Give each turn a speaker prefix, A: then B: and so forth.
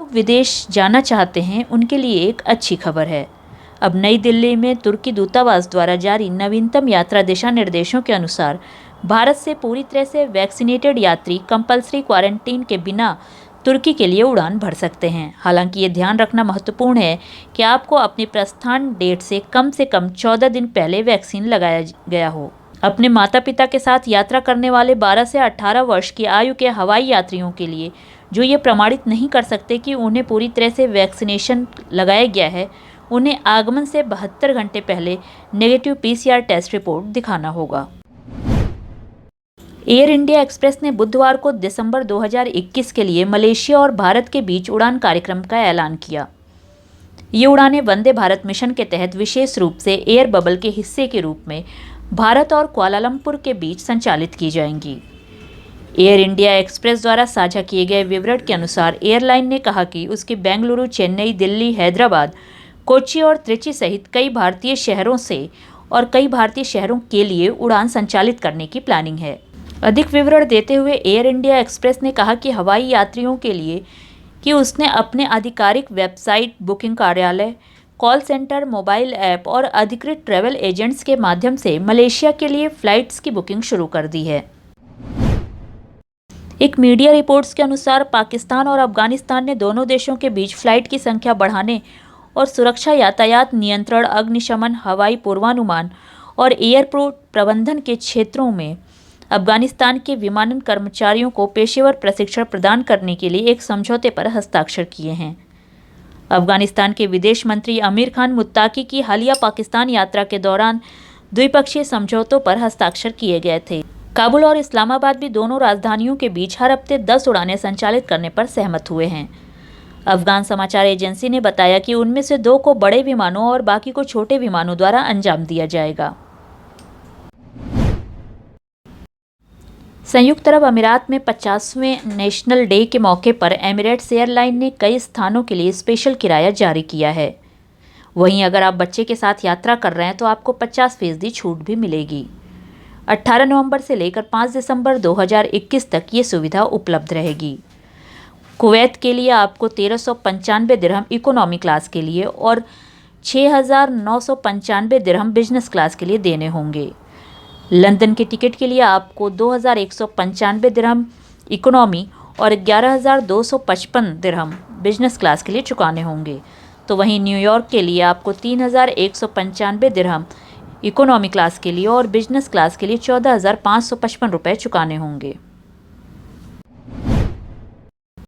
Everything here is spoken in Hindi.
A: विदेश जाना चाहते हैं उनके लिए एक अच्छी खबर है। अब नई दिल्ली में तुर्की दूतावास द्वारा जारी नवीनतम यात्रा दिशा निर्देशों के अनुसार भारत से पूरी तरह से वैक्सीनेटेड यात्री कंपल्सरी क्वारंटीन के बिना तुर्की के लिए उड़ान भर सकते हैं। हालांकि ये ध्यान रखना महत्वपूर्ण है कि आपको अपनी प्रस्थान डेट से कम 14 दिन पहले वैक्सीन लगाया गया हो। अपने माता पिता के साथ यात्रा करने वाले 12 से 18 वर्ष की आयु के हवाई यात्रियों के लिए जो ये प्रमाणित नहीं कर सकते कि उन्हें पूरी तरह से वैक्सीनेशन लगाया गया है, उन्हें आगमन से 72 घंटे पहले नेगेटिव PCR टेस्ट रिपोर्ट दिखाना होगा। एयर इंडिया एक्सप्रेस ने बुधवार को दिसंबर 2021 के लिए मलेशिया और भारत के बीच उड़ान कार्यक्रम का ऐलान किया। ये उड़ानें वंदे भारत मिशन के तहत विशेष रूप से एयर बबल के हिस्से के रूप में भारत और कुआलालंपुर के बीच संचालित की जाएंगी। एयर इंडिया एक्सप्रेस द्वारा साझा किए गए विवरण के अनुसार एयरलाइन ने कहा कि उसके बेंगलुरु, चेन्नई, दिल्ली, हैदराबाद, कोच्चि और त्रिची सहित कई भारतीय शहरों से और कई भारतीय शहरों के लिए उड़ान संचालित करने की प्लानिंग है। अधिक विवरण देते हुए एयर इंडिया एक्सप्रेस ने कहा कि हवाई यात्रियों के लिए कि उसने अपने आधिकारिक वेबसाइट, बुकिंग कार्यालय, कॉल सेंटर, मोबाइल ऐप और अधिकृत ट्रैवल एजेंट्स के माध्यम से मलेशिया के लिए फ्लाइट्स की बुकिंग शुरू कर दी है। एक मीडिया रिपोर्ट्स के अनुसार पाकिस्तान और अफगानिस्तान ने दोनों देशों के बीच फ्लाइट की संख्या बढ़ाने और सुरक्षा, यातायात नियंत्रण, अग्निशमन, हवाई पूर्वानुमान और एयरपोर्ट प्रबंधन के क्षेत्रों में अफगानिस्तान के विमानन कर्मचारियों को पेशेवर प्रशिक्षण प्रदान करने के लिए एक समझौते पर हस्ताक्षर किए हैं। अफगानिस्तान के विदेश मंत्री आमिर खान मुत्ताकी की हालिया पाकिस्तान यात्रा के दौरान द्विपक्षीय समझौतों पर हस्ताक्षर किए गए थे। काबुल और इस्लामाबाद भी दोनों राजधानियों के बीच हर हफ्ते 10 उड़ानें संचालित करने पर सहमत हुए हैं। अफगान समाचार एजेंसी ने बताया कि उनमें से 2 को बड़े विमानों और बाकी को छोटे विमानों द्वारा अंजाम दिया जाएगा। संयुक्त अरब अमीरात में 50वें नेशनल डे के मौके पर एमिरेट्स एयरलाइन ने कई स्थानों के लिए स्पेशल किराया जारी किया है। वहीं अगर आप बच्चे के साथ यात्रा कर रहे हैं तो आपको 50% छूट भी मिलेगी। 18 नवंबर से लेकर 5 दिसंबर 2021 तक ये सुविधा उपलब्ध रहेगी। कुवैत के लिए आपको 1395 दिरहम इकोनॉमी क्लास के लिए और 6995 दिरहम बिजनेस क्लास के लिए देने होंगे। लंदन के टिकट के लिए आपको 2195 दिरहम इकोनॉमी और 11255 दिरहम बिजनेस क्लास के लिए चुकाने होंगे। तो वहीं न्यूयॉर्क के लिए आपको 3195 दिरहम इकोनॉमी क्लास के लिए और बिजनेस क्लास के लिए 14555 रुपये चुकाने होंगे।